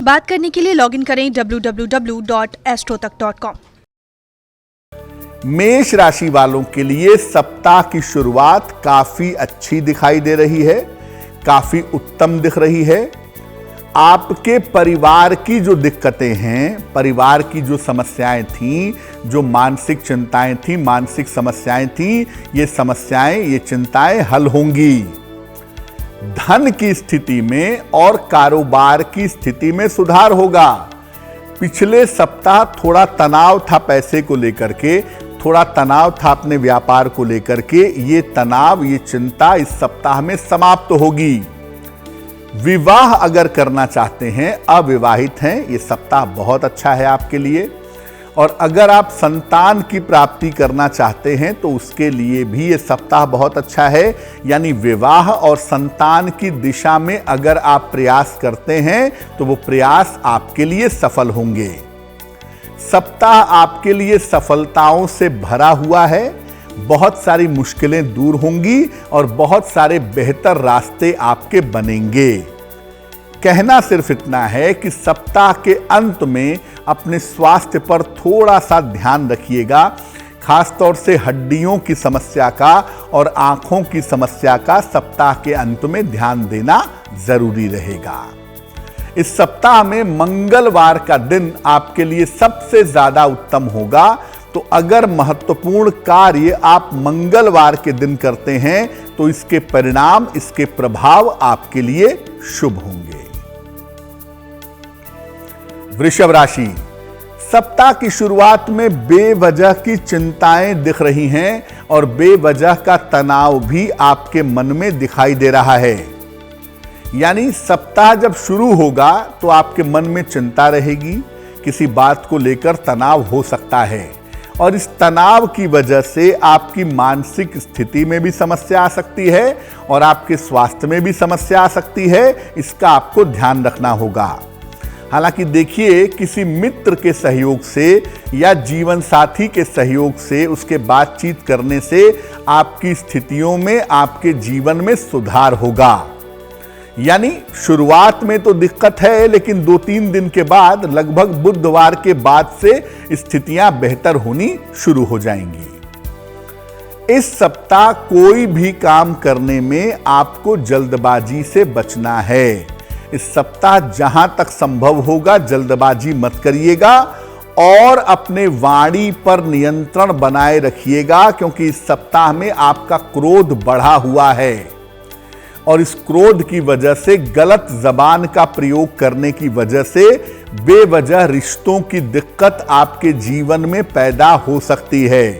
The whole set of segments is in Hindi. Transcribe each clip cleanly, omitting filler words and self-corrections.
बात करने के लिए लॉगिन करें www.astrotak.com। मेष राशि वालों के लिए सप्ताह की शुरुआत काफी अच्छी दिखाई दे रही है, काफी उत्तम दिख रही है। आपके परिवार की जो दिक्कतें हैं, परिवार की जो समस्याएं थीं, जो मानसिक चिंताएं थीं, मानसिक समस्याएं थीं, ये समस्याएं, ये चिंताएं हल होंगी। धन की स्थिति में और कारोबार की स्थिति में सुधार होगा। पिछले सप्ताह थोड़ा तनाव था पैसे को लेकर के, थोड़ा तनाव था अपने व्यापार को लेकर के। ये तनाव, ये चिंता इस सप्ताह में समाप्त होगी। विवाह अगर करना चाहते हैं, अविवाहित हैं, ये सप्ताह बहुत अच्छा है आपके लिए। और अगर आप संतान की प्राप्ति करना चाहते हैं तो उसके लिए भी ये सप्ताह बहुत अच्छा है। यानी विवाह और संतान की दिशा में अगर आप प्रयास करते हैं तो वो प्रयास आपके लिए सफल होंगे। सप्ताह आपके लिए सफलताओं से भरा हुआ है। बहुत सारी मुश्किलें दूर होंगी और बहुत सारे बेहतर रास्ते आपके बनेंगे। कहना सिर्फ इतना है कि सप्ताह के अंत में अपने स्वास्थ्य पर थोड़ा सा ध्यान रखिएगा। खासतौर से हड्डियों की समस्या का और आंखों की समस्या का सप्ताह के अंत में ध्यान देना जरूरी रहेगा। इस सप्ताह में मंगलवार का दिन आपके लिए सबसे ज्यादा उत्तम होगा। तो अगर महत्वपूर्ण कार्य आप मंगलवार के दिन करते हैं तो इसके परिणाम, इसके प्रभाव आपके लिए शुभ होंगे। वृषभ राशि, सप्ताह की शुरुआत में बेवजह की चिंताएं दिख रही हैं और बेवजह का तनाव भी आपके मन में दिखाई दे रहा है। यानी सप्ताह जब शुरू होगा तो आपके मन में चिंता रहेगी, किसी बात को लेकर तनाव हो सकता है और इस तनाव की वजह से आपकी मानसिक स्थिति में भी समस्या आ सकती है और आपके स्वास्थ्य में भी समस्या आ सकती है। इसका आपको ध्यान रखना होगा। हालांकि देखिए, किसी मित्र के सहयोग से या जीवन साथी के सहयोग से, उसके बातचीत करने से आपकी स्थितियों में, आपके जीवन में सुधार होगा। यानी शुरुआत में तो दिक्कत है, लेकिन 2-3 दिन के बाद, लगभग बुधवार के बाद से स्थितियां बेहतर होनी शुरू हो जाएंगी। इस सप्ताह कोई भी काम करने में आपको जल्दबाजी से बचना है। इस सप्ताह जहां तक संभव होगा जल्दबाजी मत करिएगा और अपने वाणी पर नियंत्रण बनाए रखिएगा, क्योंकि इस सप्ताह में आपका क्रोध बढ़ा हुआ है और इस क्रोध की वजह से, गलत जबान का प्रयोग करने की वजह से बेवजह रिश्तों की दिक्कत आपके जीवन में पैदा हो सकती है।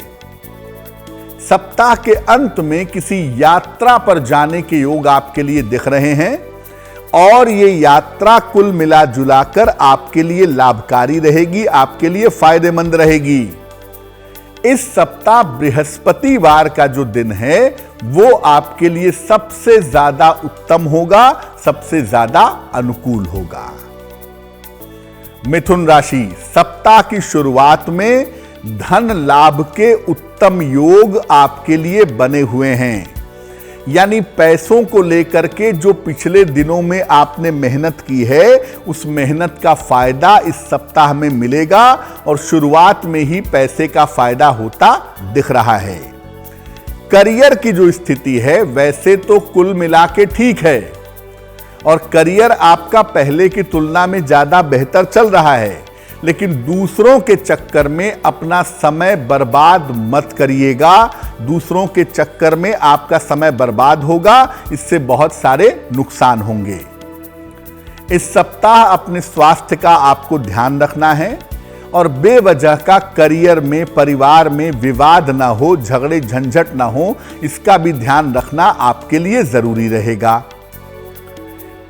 सप्ताह के अंत में किसी यात्रा पर जाने के योग आपके लिए दिख रहे हैं और ये यात्रा कुल मिला जुलाकर आपके लिए लाभकारी रहेगी, आपके लिए फायदेमंद रहेगी। इस सप्ताह बृहस्पतिवार का जो दिन है वो आपके लिए सबसे ज्यादा उत्तम होगा, सबसे ज्यादा अनुकूल होगा। मिथुन राशि, सप्ताह की शुरुआत में धन लाभ के उत्तम योग आपके लिए बने हुए हैं। यानी पैसों को लेकर के जो पिछले दिनों में आपने मेहनत की है, उस मेहनत का फायदा इस सप्ताह में मिलेगा और शुरुआत में ही पैसे का फायदा होता दिख रहा है। करियर की जो स्थिति है वैसे तो कुल मिला के ठीक है और करियर आपका पहले की तुलना में ज्यादा बेहतर चल रहा है, लेकिन दूसरों के चक्कर में अपना समय बर्बाद मत करिएगा। दूसरों के चक्कर में आपका समय बर्बाद होगा, इससे बहुत सारे नुकसान होंगे। इस सप्ताह अपने स्वास्थ्य का आपको ध्यान रखना है और बेवजह का करियर में, परिवार में विवाद ना हो, झगड़े झंझट ना हो, इसका भी ध्यान रखना आपके लिए जरूरी रहेगा।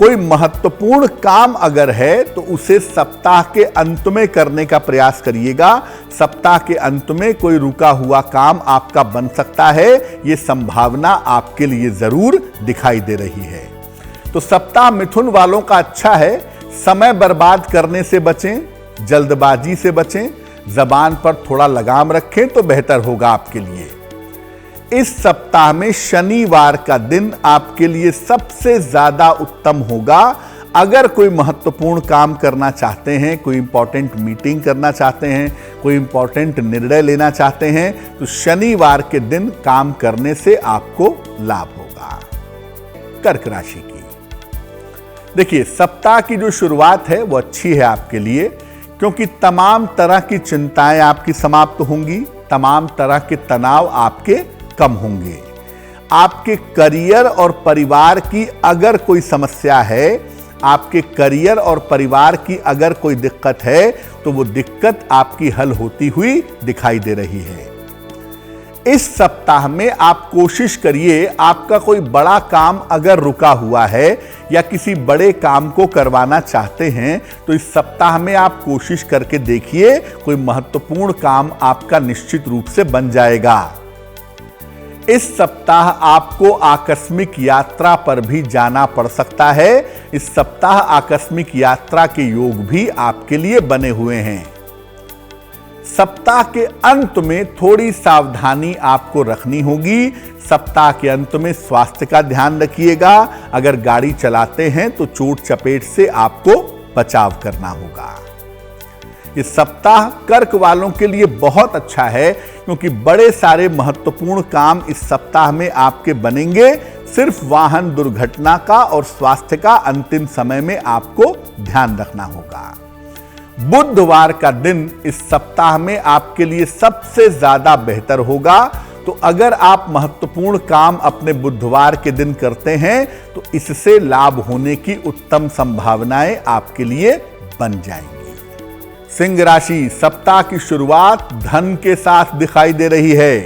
कोई महत्वपूर्ण काम अगर है तो उसे सप्ताह के अंत में करने का प्रयास करिएगा। सप्ताह के अंत में कोई रुका हुआ काम आपका बन सकता है, यह संभावना आपके लिए जरूर दिखाई दे रही है। तो सप्ताह मिथुन वालों का अच्छा है। समय बर्बाद करने से बचें, जल्दबाजी से बचें, जबान पर थोड़ा लगाम रखें तो बेहतर होगा आपके लिए। इस सप्ताह में शनिवार का दिन आपके लिए सबसे ज्यादा उत्तम होगा। अगर कोई महत्वपूर्ण काम करना चाहते हैं, कोई इंपॉर्टेंट मीटिंग करना चाहते हैं, कोई इंपॉर्टेंट निर्णय लेना चाहते हैं, तो शनिवार के दिन काम करने से आपको लाभ होगा। कर्क राशि की देखिए, सप्ताह की जो शुरुआत है वो अच्छी है आपके लिए, क्योंकि तमाम तरह की चिंताएं आपकी समाप्त होंगी, तमाम तरह के तनाव आपके कम होंगे। आपके करियर और परिवार की अगर कोई समस्या है, आपके करियर और परिवार की अगर कोई दिक्कत है, तो वो दिक्कत आपकी हल होती हुई दिखाई दे रही है। इस सप्ताह में आप कोशिश करिए, आपका कोई बड़ा काम अगर रुका हुआ है या किसी बड़े काम को करवाना चाहते हैं, तो इस सप्ताह में आप कोशिश करके देखिए, कोई महत्वपूर्ण काम आपका निश्चित रूप से बन जाएगा। इस सप्ताह आपको आकस्मिक यात्रा पर भी जाना पड़ सकता है। इस सप्ताह आकस्मिक यात्रा के योग भी आपके लिए बने हुए हैं। सप्ताह के अंत में थोड़ी सावधानी आपको रखनी होगी। सप्ताह के अंत में स्वास्थ्य का ध्यान रखिएगा। अगर गाड़ी चलाते हैं तो चोट चपेट से आपको बचाव करना होगा। इस सप्ताह कर्क वालों के लिए बहुत अच्छा है, क्योंकि बड़े सारे महत्वपूर्ण काम इस सप्ताह में आपके बनेंगे। सिर्फ वाहन दुर्घटना का और स्वास्थ्य का अंतिम समय में आपको ध्यान रखना होगा। बुधवार का दिन इस सप्ताह में आपके लिए सबसे ज्यादा बेहतर होगा। तो अगर आप महत्वपूर्ण काम अपने बुधवार के दिन करते हैं, तो इससे लाभ होने की उत्तम संभावनाएं आपके लिए बन जाएंगी। सिंह राशि, सप्ताह की शुरुआत धन के साथ दिखाई दे रही है।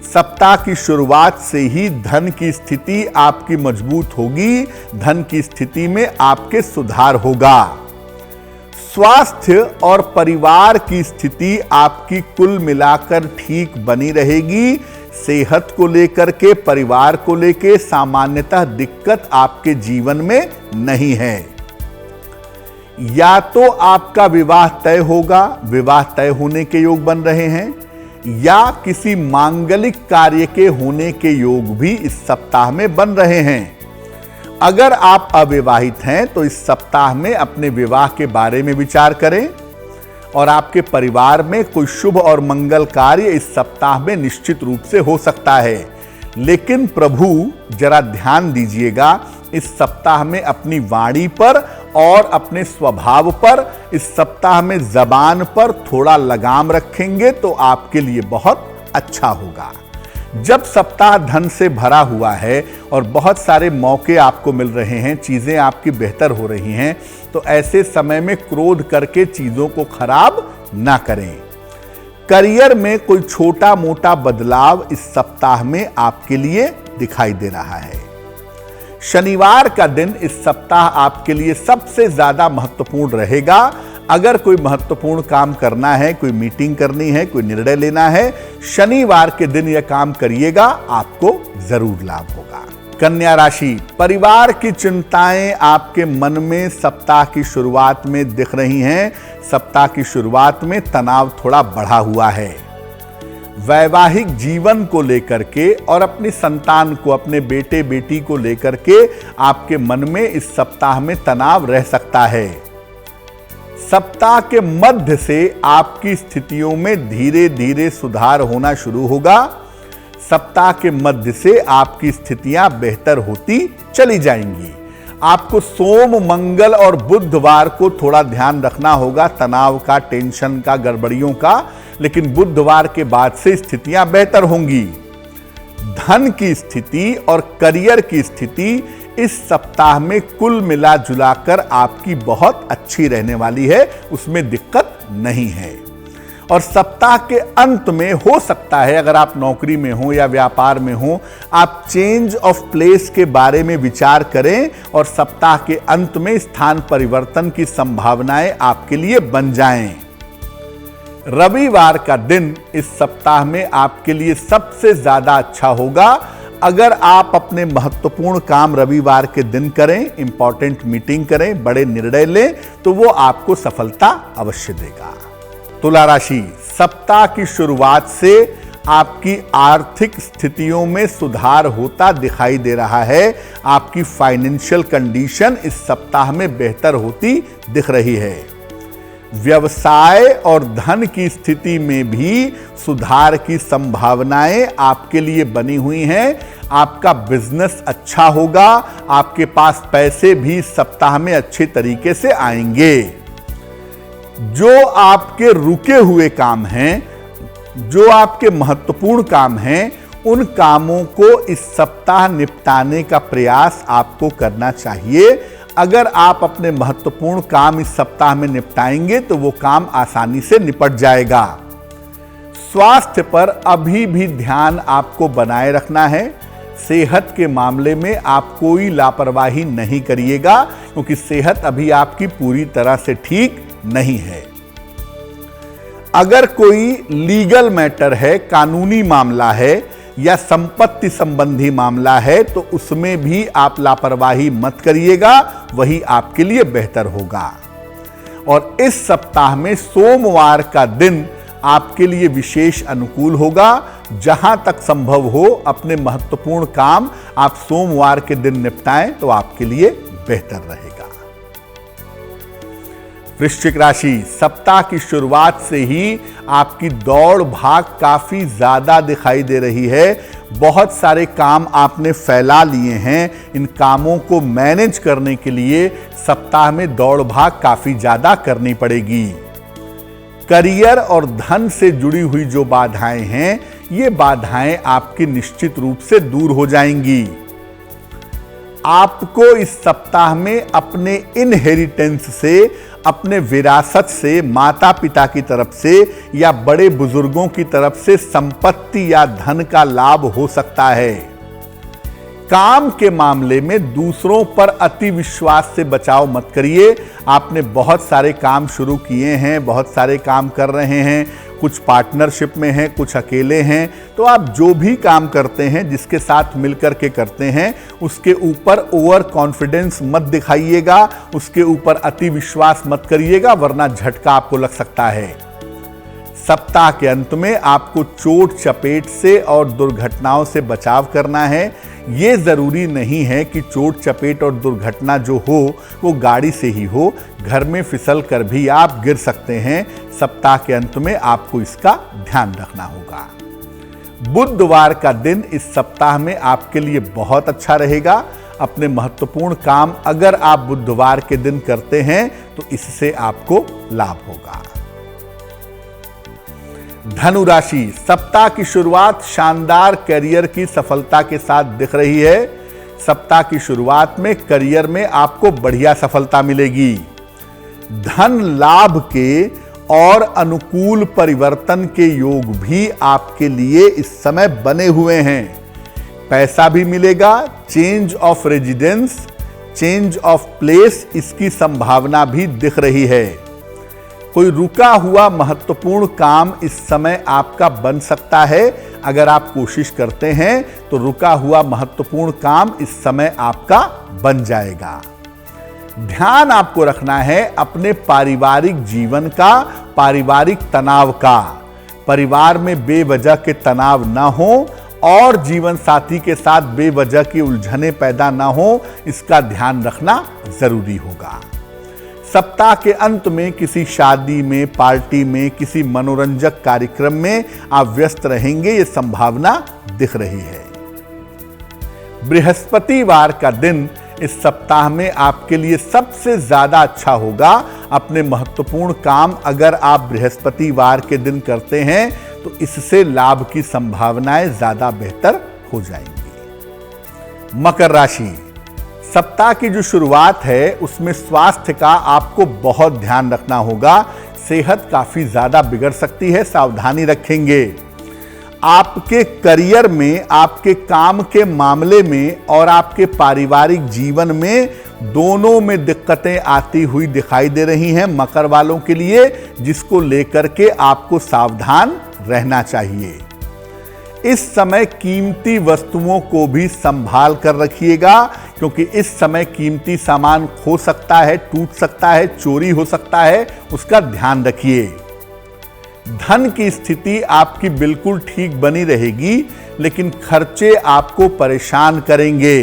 सप्ताह की शुरुआत से ही धन की स्थिति आपकी मजबूत होगी। धन की स्थिति में आपके सुधार होगा। स्वास्थ्य और परिवार की स्थिति आपकी कुल मिलाकर ठीक बनी रहेगी। सेहत को लेकर के, परिवार को लेकर सामान्यतः दिक्कत आपके जीवन में नहीं है। या तो आपका विवाह तय होगा, विवाह तय होने के योग बन रहे हैं, या किसी मांगलिक कार्य के होने के योग भी इस सप्ताह में बन रहे हैं। अगर आप अविवाहित हैं तो इस सप्ताह में अपने विवाह के बारे में विचार करें, और आपके परिवार में कोई शुभ और मंगल कार्य इस सप्ताह में निश्चित रूप से हो सकता है। लेकिन प्रभु जरा ध्यान दीजिएगा, इस सप्ताह में अपनी वाणी पर और अपने स्वभाव पर, इस सप्ताह में जबान पर थोड़ा लगाम रखेंगे तो आपके लिए बहुत अच्छा होगा। जब सप्ताह धन से भरा हुआ है और बहुत सारे मौके आपको मिल रहे हैं, चीजें आपकी बेहतर हो रही हैं, तो ऐसे समय में क्रोध करके चीजों को खराब ना करें। करियर में कोई छोटा मोटा बदलाव इस सप्ताह में आपके लिए दिखाई दे रहा है। शनिवार का दिन इस सप्ताह आपके लिए सबसे ज्यादा महत्वपूर्ण रहेगा। अगर कोई महत्वपूर्ण काम करना है, कोई मीटिंग करनी है, कोई निर्णय लेना है, शनिवार के दिन यह काम करिएगा, आपको जरूर लाभ होगा। कन्या राशि, परिवार की चिंताएं आपके मन में सप्ताह की शुरुआत में दिख रही हैं। सप्ताह की शुरुआत में तनाव थोड़ा बढ़ा हुआ है। वैवाहिक जीवन को लेकर के और अपनी संतान को, अपने बेटे बेटी को लेकर के आपके मन में इस सप्ताह में तनाव रह सकता है। सप्ताह के मध्य से आपकी स्थितियों में धीरे धीरे सुधार होना शुरू होगा। सप्ताह के मध्य से आपकी स्थितियां बेहतर होती चली जाएंगी। आपको सोम, मंगल और बुधवार को थोड़ा ध्यान रखना होगा, तनाव का, टेंशन का, गड़बड़ियों का, लेकिन बुधवार के बाद से स्थितियां बेहतर होंगी। धन की स्थिति और करियर की स्थिति इस सप्ताह में कुल मिला जुलाकर आपकी बहुत अच्छी रहने वाली है, उसमें दिक्कत नहीं है। और सप्ताह के अंत में हो सकता है, अगर आप नौकरी में हो या व्यापार में हो, आप चेंज ऑफ प्लेस के बारे में विचार करें और सप्ताह के अंत में स्थान परिवर्तन की संभावनाएं आपके लिए बन जाएं। रविवार का दिन इस सप्ताह में आपके लिए सबसे ज्यादा अच्छा होगा। अगर आप अपने महत्वपूर्ण काम रविवार के दिन करें, इंपॉर्टेंट मीटिंग करें, बड़े निर्णय लें, तो वो आपको सफलता अवश्य देगा। तुला राशि, सप्ताह की शुरुआत से आपकी आर्थिक स्थितियों में सुधार होता दिखाई दे रहा है। आपकी फाइनेंशियल कंडीशन इस सप्ताह में बेहतर होती दिख रही है। व्यवसाय और धन की स्थिति में भी सुधार की संभावनाएं आपके लिए बनी हुई हैं। आपका बिजनेस अच्छा होगा। आपके पास पैसे भी सप्ताह में अच्छे तरीके से आएंगे। जो आपके रुके हुए काम हैं, जो आपके महत्वपूर्ण काम हैं, उन कामों को इस सप्ताह निपटाने का प्रयास आपको करना चाहिए। अगर आप अपने महत्वपूर्ण काम इस सप्ताह में निपटाएंगे तो वो काम आसानी से निपट जाएगा। स्वास्थ्य पर अभी भी ध्यान आपको बनाए रखना है। सेहत के मामले में आप कोई लापरवाही नहीं करिएगा, क्योंकि सेहत अभी आपकी पूरी तरह से ठीक नहीं है। अगर कोई लीगल मैटर है, कानूनी मामला है या संपत्ति संबंधी मामला है, तो उसमें भी आप लापरवाही मत करिएगा, वही आपके लिए बेहतर होगा। और इस सप्ताह में सोमवार का दिन आपके लिए विशेष अनुकूल होगा। जहां तक संभव हो अपने महत्वपूर्ण काम आप सोमवार के दिन निपटाएं तो आपके लिए बेहतर रहेगा। वृश्चिक राशि, सप्ताह की शुरुआत से ही आपकी दौड़ भाग काफी ज्यादा दिखाई दे रही है। बहुत सारे काम आपने फैला लिए हैं। इन कामों को मैनेज करने के लिए सप्ताह में दौड़ भाग काफी ज्यादा करनी पड़ेगी। करियर और धन से जुड़ी हुई जो बाधाएं हैं, ये बाधाएं आपकी निश्चित रूप से दूर हो जाएंगी। आपको इस सप्ताह में अपने इनहेरिटेंस से, अपने विरासत से, माता पिता की तरफ से या बड़े बुजुर्गों की तरफ से संपत्ति या धन का लाभ हो सकता है। काम के मामले में दूसरों पर अति विश्वास से बचाव मत करिए। आपने बहुत सारे काम शुरू किए हैं, बहुत सारे काम कर रहे हैं, कुछ पार्टनरशिप में हैं, कुछ अकेले हैं, तो आप जो भी काम करते हैं, जिसके साथ मिलकर के करते हैं, उसके ऊपर ओवर कॉन्फिडेंस मत दिखाइएगा, उसके ऊपर अति विश्वास मत करिएगा, वरना झटका आपको लग सकता है। सप्ताह के अंत में आपको चोट चपेट से और दुर्घटनाओं से बचाव करना है। ये जरूरी नहीं है कि चोट चपेट और दुर्घटना जो हो वो गाड़ी से ही हो, घर में फिसल कर भी आप गिर सकते हैं। सप्ताह के अंत में आपको इसका ध्यान रखना होगा। बुधवार का दिन इस सप्ताह में आपके लिए बहुत अच्छा रहेगा। अपने महत्वपूर्ण काम अगर आप बुधवार के दिन करते हैं तो इससे आपको लाभ होगा। धनु राशि, सप्ताह की शुरुआत शानदार करियर की सफलता के साथ दिख रही है। सप्ताह की शुरुआत में करियर में आपको बढ़िया सफलता मिलेगी। धन लाभ के और अनुकूल परिवर्तन के योग भी आपके लिए इस समय बने हुए हैं। पैसा भी मिलेगा। Change of residence, change of place, इसकी संभावना भी दिख रही है। कोई रुका हुआ महत्वपूर्ण काम इस समय आपका बन सकता है। अगर आप कोशिश करते हैं तो रुका हुआ महत्वपूर्ण काम इस समय आपका बन जाएगा। ध्यान आपको रखना है अपने पारिवारिक जीवन का, पारिवारिक तनाव का। परिवार में बेवजह के तनाव ना हो और जीवन साथी के साथ बेवजह की उलझनें पैदा ना हो, इसका ध्यान रखना जरूरी होगा। सप्ताह के अंत में किसी शादी में, पार्टी में, किसी मनोरंजक कार्यक्रम में आप व्यस्त रहेंगे, ये संभावना दिख रही है। बृहस्पतिवार का दिन इस सप्ताह में आपके लिए सबसे ज्यादा अच्छा होगा। अपने महत्वपूर्ण काम अगर आप बृहस्पतिवार के दिन करते हैं तो इससे लाभ की संभावनाएं ज्यादा बेहतर हो जाएंगी। मकर राशि, सप्ताह की जो शुरुआत है उसमें स्वास्थ्य का आपको बहुत ध्यान रखना होगा। सेहत काफी ज्यादा बिगड़ सकती है, सावधानी रखेंगे। आपके करियर में, आपके काम के मामले में और आपके पारिवारिक जीवन में दोनों में दिक्कतें आती हुई दिखाई दे रही हैं मकर वालों के लिए, जिसको लेकर के आपको सावधान रहना चाहिए। इस समय कीमती वस्तुओं को भी संभाल कर रखिएगा, क्योंकि इस समय कीमती सामान खो सकता है, टूट सकता है, चोरी हो सकता है, उसका ध्यान रखिए। धन की स्थिति आपकी बिल्कुल ठीक बनी रहेगी, लेकिन खर्चे आपको परेशान करेंगे।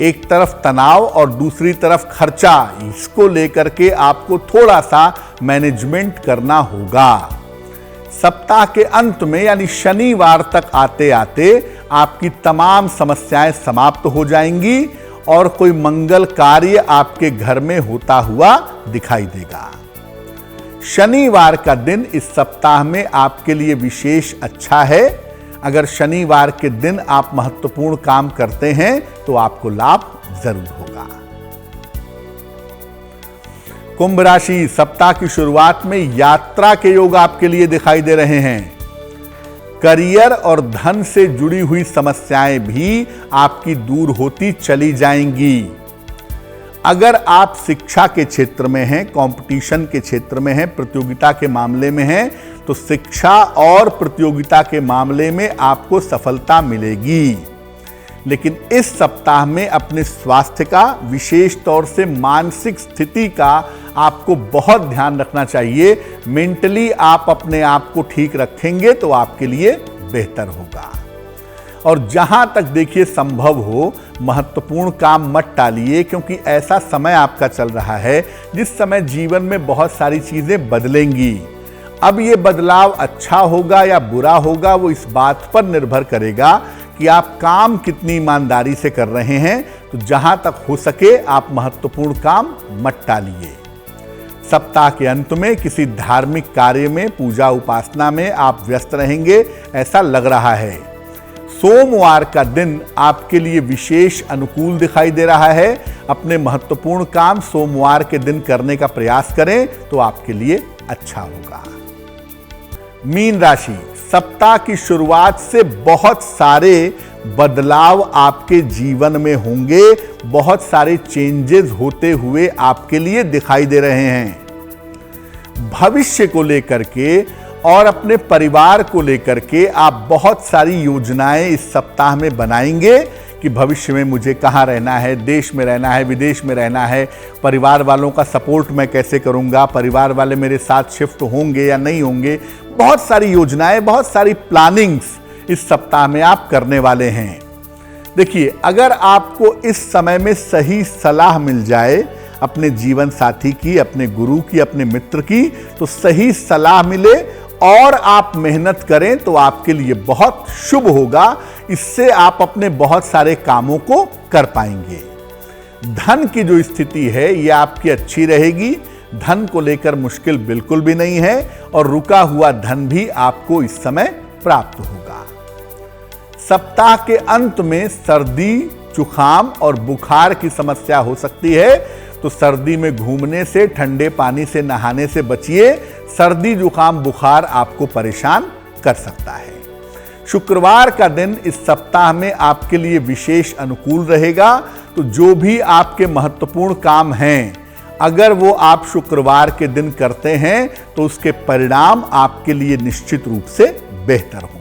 एक तरफ तनाव और दूसरी तरफ खर्चा, इसको लेकर के आपको थोड़ा सा मैनेजमेंट करना होगा। सप्ताह के अंत में यानी शनिवार तक आते आते आपकी तमाम समस्याएं समाप्त हो जाएंगी और कोई मंगल कार्य आपके घर में होता हुआ दिखाई देगा। शनिवार का दिन इस सप्ताह में आपके लिए विशेष अच्छा है। अगर शनिवार के दिन आप महत्वपूर्ण काम करते हैं तो आपको लाभ जरूर होगा। कुंभ राशि, सप्ताह की शुरुआत में यात्रा के योग आपके लिए दिखाई दे रहे हैं। करियर और धन से जुड़ी हुई समस्याएं भी आपकी दूर होती चली जाएंगी। अगर आप शिक्षा के क्षेत्र में हैं, कंपटीशन के क्षेत्र में हैं, प्रतियोगिता के मामले में हैं, तो शिक्षा और प्रतियोगिता के मामले में आपको सफलता मिलेगी। लेकिन इस सप्ताह में अपने स्वास्थ्य का, विशेष तौर से मानसिक स्थिति का आपको बहुत ध्यान रखना चाहिए। मेंटली आप अपने आप को ठीक रखेंगे तो आपके लिए बेहतर होगा। और जहां तक देखिए संभव हो, महत्वपूर्ण काम मत टालिए, क्योंकि ऐसा समय आपका चल रहा है जिस समय जीवन में बहुत सारी चीजें बदलेंगी। अब ये बदलाव अच्छा होगा या बुरा होगा, वो इस बात पर निर्भर करेगा कि आप काम कितनी ईमानदारी से कर रहे हैं। तो जहां तक हो सके आप महत्वपूर्ण काम मत टालिए। सप्ताह के अंत में किसी धार्मिक कार्य में, पूजा उपासना में आप व्यस्त रहेंगे, ऐसा लग रहा है। सोमवार का दिन आपके लिए विशेष अनुकूल दिखाई दे रहा है। अपने महत्वपूर्ण काम सोमवार के दिन करने का प्रयास करें तो आपके लिए अच्छा होगा। मीन राशि, सप्ताह की शुरुआत से बहुत सारे बदलाव आपके जीवन में होंगे। बहुत सारे चेंजेस होते हुए आपके लिए दिखाई दे रहे हैं। भविष्य को लेकर के और अपने परिवार को लेकर के आप बहुत सारी योजनाएं इस सप्ताह में बनाएंगे कि भविष्य में मुझे कहाँ रहना है, देश में रहना है, विदेश में रहना है, परिवार वालों का सपोर्ट मैं कैसे करूँगा, परिवार वाले मेरे साथ शिफ्ट होंगे या नहीं होंगे। बहुत सारी योजनाएं, बहुत सारी प्लानिंग्स इस सप्ताह में आप करने वाले हैं। देखिए, अगर आपको इस समय में सही सलाह मिल जाए अपने जीवन साथी की, अपने गुरु की, अपने मित्र की, तो सही सलाह मिले और आप मेहनत करें तो आपके लिए बहुत शुभ होगा। इससे आप अपने बहुत सारे कामों को कर पाएंगे। धन की जो स्थिति है ये आपकी अच्छी रहेगी। धन को लेकर मुश्किल बिल्कुल भी नहीं है और रुका हुआ धन भी आपको इस समय प्राप्त होगा। सप्ताह के अंत में सर्दी, जुकाम और बुखार की समस्या हो सकती है, तो सर्दी में घूमने से, ठंडे पानी से नहाने से बचिए। सर्दी, जुकाम, बुखार आपको परेशान कर सकता है। शुक्रवार का दिन इस सप्ताह में आपके लिए विशेष अनुकूल रहेगा। तो जो भी आपके महत्वपूर्ण काम हैं, अगर वो आप शुक्रवार के दिन करते हैं तो उसके परिणाम आपके लिए निश्चित रूप से बेहतर होंगे।